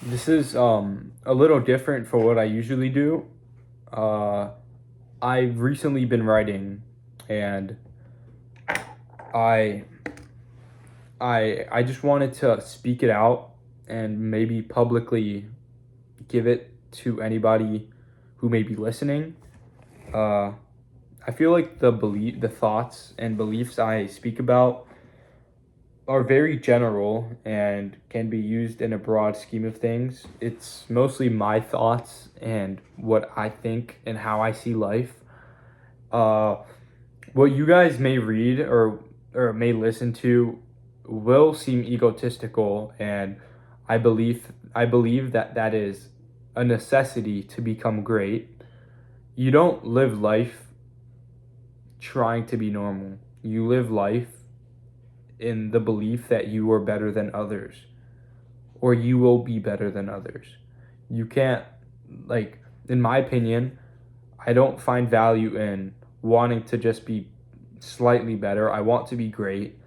This is a little different for what I usually do. Uh, I've recently been writing, and I I just wanted to speak it out and maybe publicly give it to anybody who may be listening. Uh, I feel like the thoughts and beliefs I speak about are very general and can be used in a broad scheme of things. It's mostly my thoughts and what I think and how I see life. Uh, what you guys may read or may listen to will seem egotistical, and I believe that that is a necessity to become great. You don't live life trying to be normal. You live life in the belief that you are better than others or you will be better than others. You can't, like, in my opinion, I don't find value in wanting to just be slightly better. I want to be great,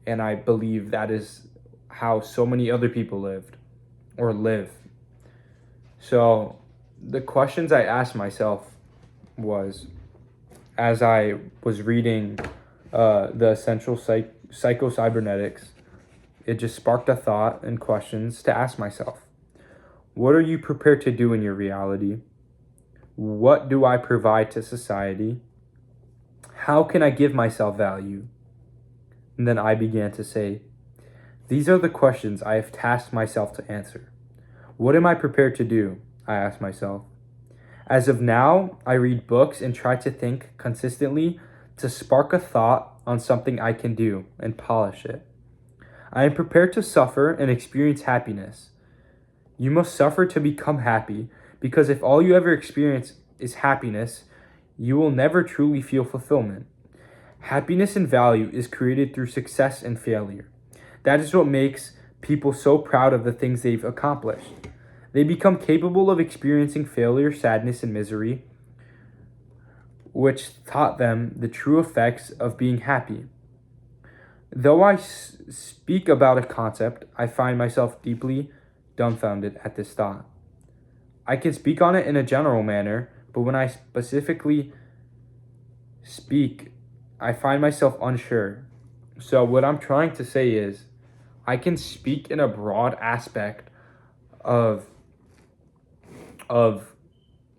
and I believe that is how so many other people lived or live. So, the questions I asked myself was as I was reading the Essential Psycho Cybernetics, it just sparked a thought and questions to ask myself. What are you prepared to do in your reality? What do I provide to society? How can I give myself value? And then I began to say, these are the questions I have tasked myself to answer. What am I prepared to do? I asked myself. As of now, I read books and try to think consistently to spark a thought on something I can do and polish it. I am prepared to suffer and experience happiness. You must suffer to become happy, because if all you ever experience is happiness, you will never truly feel fulfillment. Happiness and value is created through success and failure. That is what makes people so proud of the things they've accomplished. They become capable of experiencing failure, sadness, and misery, which taught them the true effects of being happy. Though I speak about a concept, I find myself deeply dumbfounded at this thought. I can speak on it in a general manner, but when I specifically speak, I find myself unsure. So, what I'm trying to say is, I can speak in a broad aspect of of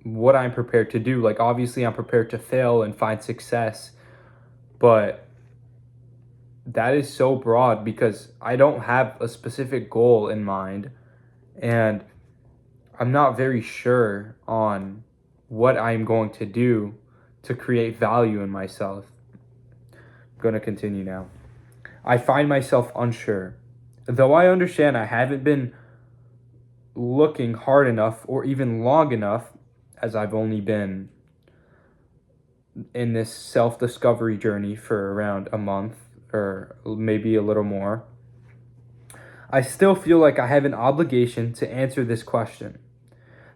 what I'm prepared to do. Like, obviously, I'm prepared to fail and find success, but that is so broad because I don't have a specific goal in mind, and I'm not very sure on what I'm going to do to create value in myself. I'm going to continue now. I find myself unsure. Though I understand I haven't been looking hard enough or even long enough, as I've only been in this self discovery journey for around a month or maybe a little more, I still feel like I have an obligation to answer this question.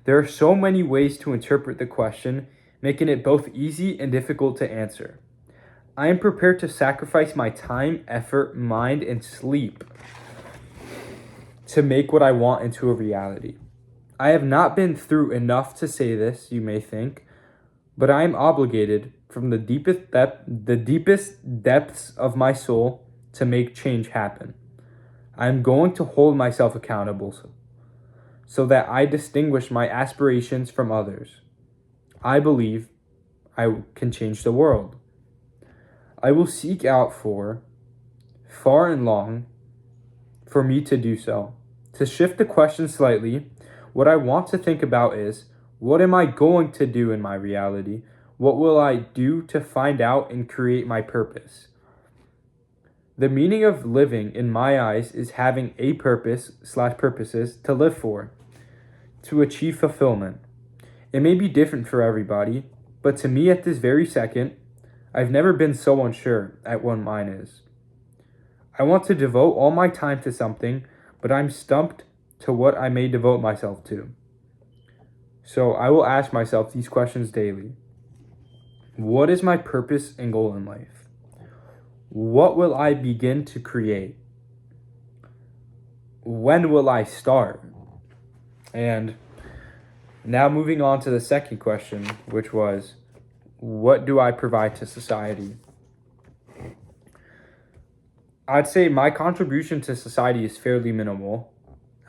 There are so many ways to interpret the question, making it both easy and difficult to answer. I am prepared to sacrifice my time, effort, mind, and sleep to make what I want into a reality. I have not been through enough to say this, you may think, but I am obligated from the deepest depths of my soul to make change happen. I am going to hold myself accountable so that I distinguish my aspirations from others. I believe I can change the world. I will seek out for, far and long, for me to do so. To shift the question slightly, what I want to think about is, what am I going to do in my reality? What will I do to find out and create my purpose? The meaning of living, in my eyes, is having a purpose/purposes to live for, to achieve fulfillment. It may be different for everybody, but to me at this very second, I've never been so unsure at what mine is. I want to devote all my time to something, but I'm stumped to what I may devote myself to. So I will ask myself these questions daily. What is my purpose and goal in life? What will I begin to create? When will I start? And now moving on to the second question, which was, what do I provide to society? I'd say my contribution to society is fairly minimal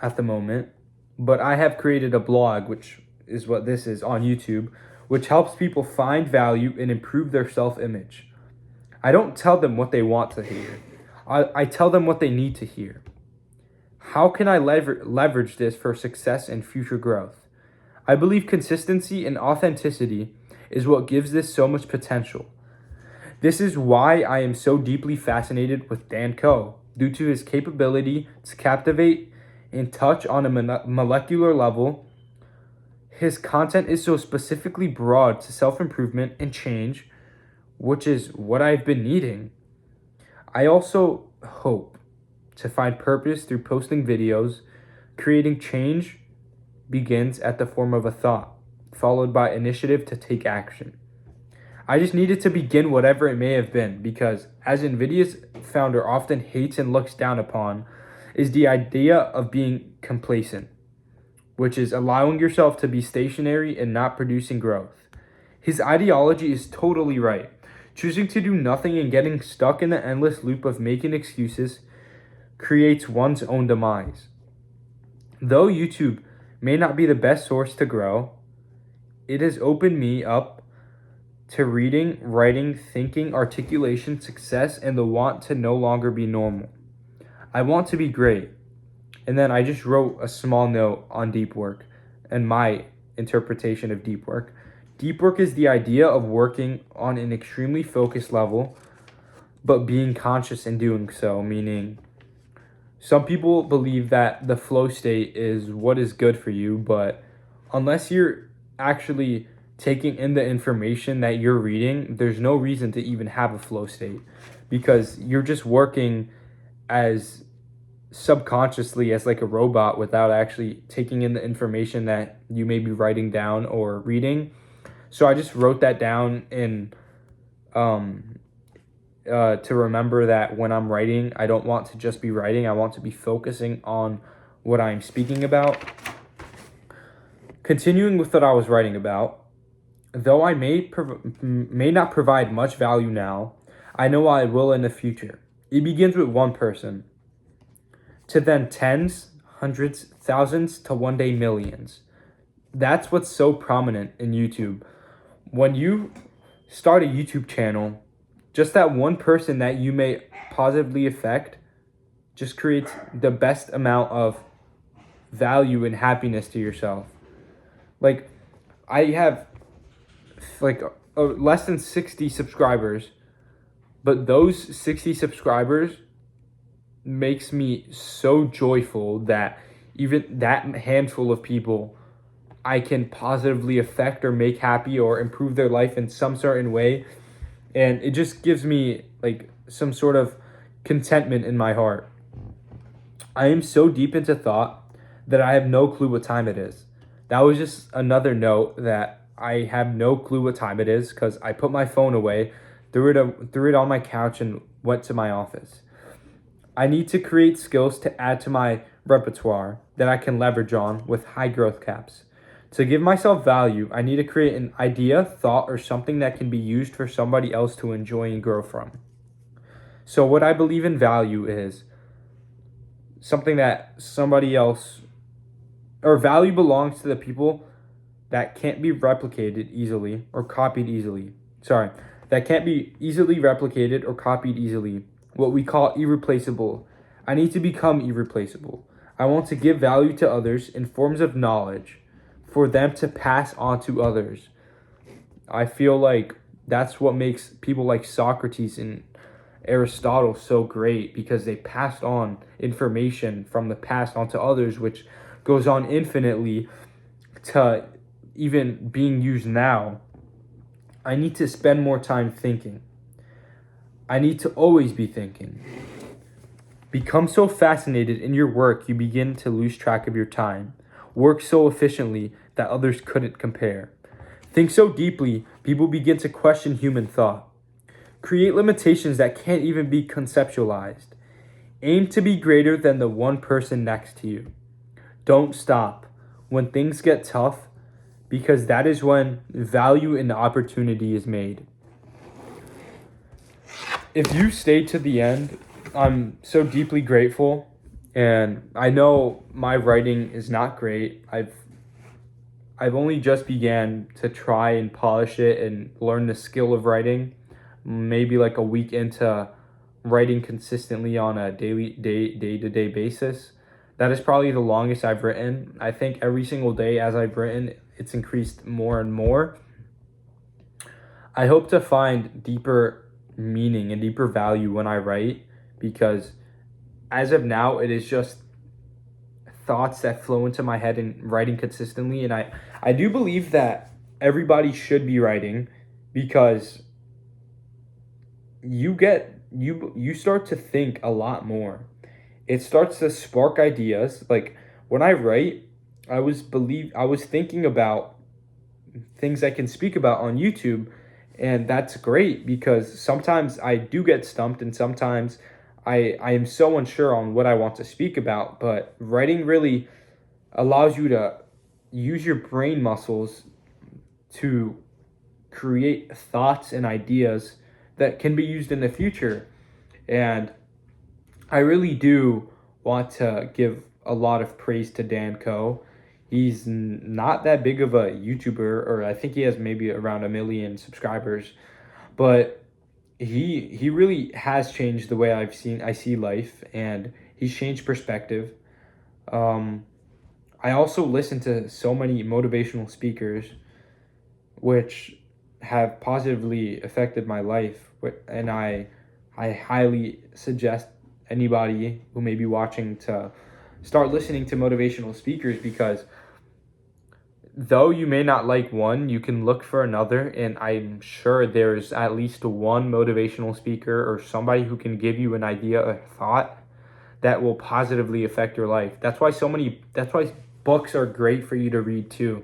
at the moment, but I have created a blog, which is what this is, on YouTube, which helps people find value and improve their self-image. I don't tell them what they want to hear. I tell them what they need to hear. How can I leverage this for success and future growth? I believe consistency and authenticity is what gives this so much potential. This is why I am so deeply fascinated with Dan Koe, due to his capability to captivate and touch on a molecular level. His content is so specifically broad to self-improvement and change, which is what I've been needing. I also hope to find purpose through posting videos. Creating change begins at the form of a thought, followed by initiative to take action. I just needed to begin whatever it may have been, because as NVIDIA's founder often hates and looks down upon, is the idea of being complacent, which is allowing yourself to be stationary and not producing growth. His ideology is totally right. Choosing to do nothing and getting stuck in the endless loop of making excuses creates one's own demise. Though YouTube may not be the best source to grow, it has opened me up to reading, writing, thinking, articulation, success, and the want to no longer be normal. I want to be great. And then I just wrote a small note on deep work and my interpretation of deep work. Deep work is the idea of working on an extremely focused level, but being conscious in doing so, meaning some people believe that the flow state is what is good for you, but unless you're actually taking in the information that you're reading, there's no reason to even have a flow state, because you're just working as subconsciously as like a robot without actually taking in the information that you may be writing down or reading. So I just wrote that down in to remember that when I'm writing, I don't want to just be writing. I want to be focusing on what I'm speaking about. Continuing with what I was writing about, though I may not provide much value now, I know I will in the future. It begins with one person, to then tens, hundreds, thousands, to one day millions. That's what's so prominent in YouTube. When you start a YouTube channel, just that one person that you may positively affect just creates the best amount of value and happiness to yourself. Like, I have like less than 60 subscribers, but those 60 subscribers makes me so joyful that even that handful of people I can positively affect or make happy or improve their life in some certain way. And it just gives me like some sort of contentment in my heart. I am so deep into thought that I have no clue what time it is. That was just another note that I have no clue what time it is, because I put my phone away, threw it on my couch, and went to my office. I need to create skills to add to my repertoire that I can leverage on with high growth caps. To give myself value, I need to create an idea, thought, or something that can be used for somebody else to enjoy and grow from. So what I believe in value is something that somebody else, or value belongs to the people that can't be replicated easily or copied easily. That can't be easily replicated or copied easily. What we call irreplaceable. I need to become irreplaceable. I want to give value to others in forms of knowledge for them to pass on to others. I feel like that's what makes people like Socrates and Aristotle so great, because they passed on information from the past onto others, which goes on infinitely to even being used now. I need to spend more time thinking. I need to always be thinking. Become so fascinated in your work, you begin to lose track of your time. Work so efficiently that others couldn't compare. Think so deeply, people begin to question human thought. Create limitations that can't even be conceptualized. Aim to be greater than the one person next to you. Don't stop. when things get tough, because that is when value and opportunity is made. If you stay to the end, I'm so deeply grateful. And I know my writing is not great. I've only just began to try and polish it and learn the skill of writing, maybe like a week into writing consistently on a day-to-day basis. That is probably the longest I've written. I think every single day as I've written, it's increased more and more. I hope to find deeper meaning and deeper value when I write, because as of now, it is just thoughts that flow into my head and writing consistently. And I do believe that everybody should be writing, because you start to think a lot more. It starts to spark ideas. Like when I write, I was thinking about things I can speak about on YouTube, and that's great because sometimes I do get stumped, and sometimes I am so unsure on what I want to speak about. But writing really allows you to use your brain muscles to create thoughts and ideas that can be used in the future. And I really do want to give a lot of praise to Dan Coe. He's not that big of a YouTuber, or I think he has maybe around 1 million subscribers, but he really has changed the way I see life, and he's changed perspective. I also listen to so many motivational speakers, which have positively affected my life, and I highly suggest anybody who may be watching to start listening to motivational speakers, because though you may not like one, you can look for another, and I'm sure there's at least one motivational speaker or somebody who can give you an idea or thought that will positively affect your life. That's why books are great for you to read too.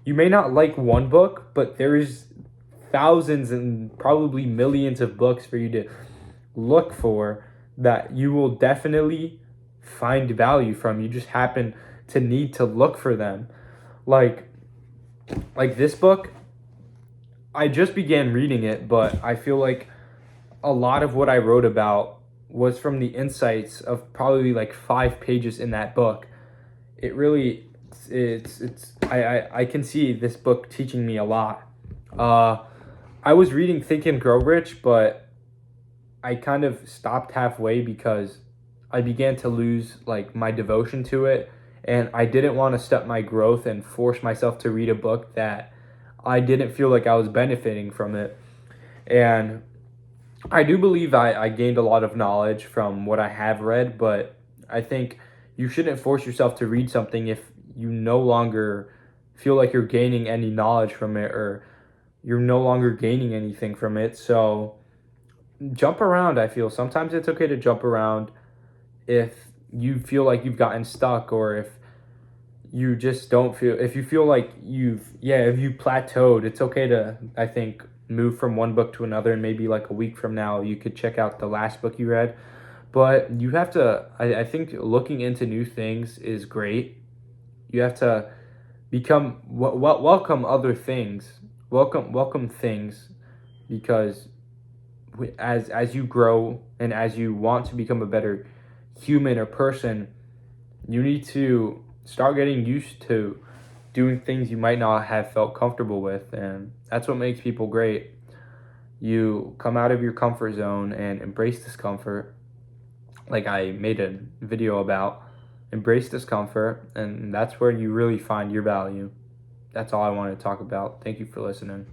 You may not like one book, but there's thousands and probably millions of books for you to look for that you will definitely find value from. You just happen to need to look for them. Like this book, I just began reading it, but I feel like a lot of what I wrote about was from the insights of probably like 5 pages in that book. It really, I can see this book teaching me a lot. I was reading Think and Grow Rich, but I kind of stopped halfway because I began to lose like my devotion to it, and I didn't want to stop my growth and force myself to read a book that I didn't feel like I was benefiting from it. And I do believe I gained a lot of knowledge from what I have read, but I think you shouldn't force yourself to read something if you no longer feel like you're gaining any knowledge from it, or you're no longer gaining anything from it. So jump around. I feel sometimes it's okay to jump around if you feel like you've gotten stuck, or if you just don't feel, if you feel like if you plateaued, it's okay to, I think, move from one book to another, and maybe like a week from now you could check out the last book you read. But you have to, I think looking into new things is great. You have to welcome other things, welcome things, because as you grow and as you want to become a better human or person, you need to start getting used to doing things you might not have felt comfortable with, and that's what makes people great. You come out of your comfort zone and embrace discomfort, like I made a video about. Embrace discomfort, and that's where you really find your value. That's all I wanted to talk about. Thank you for listening.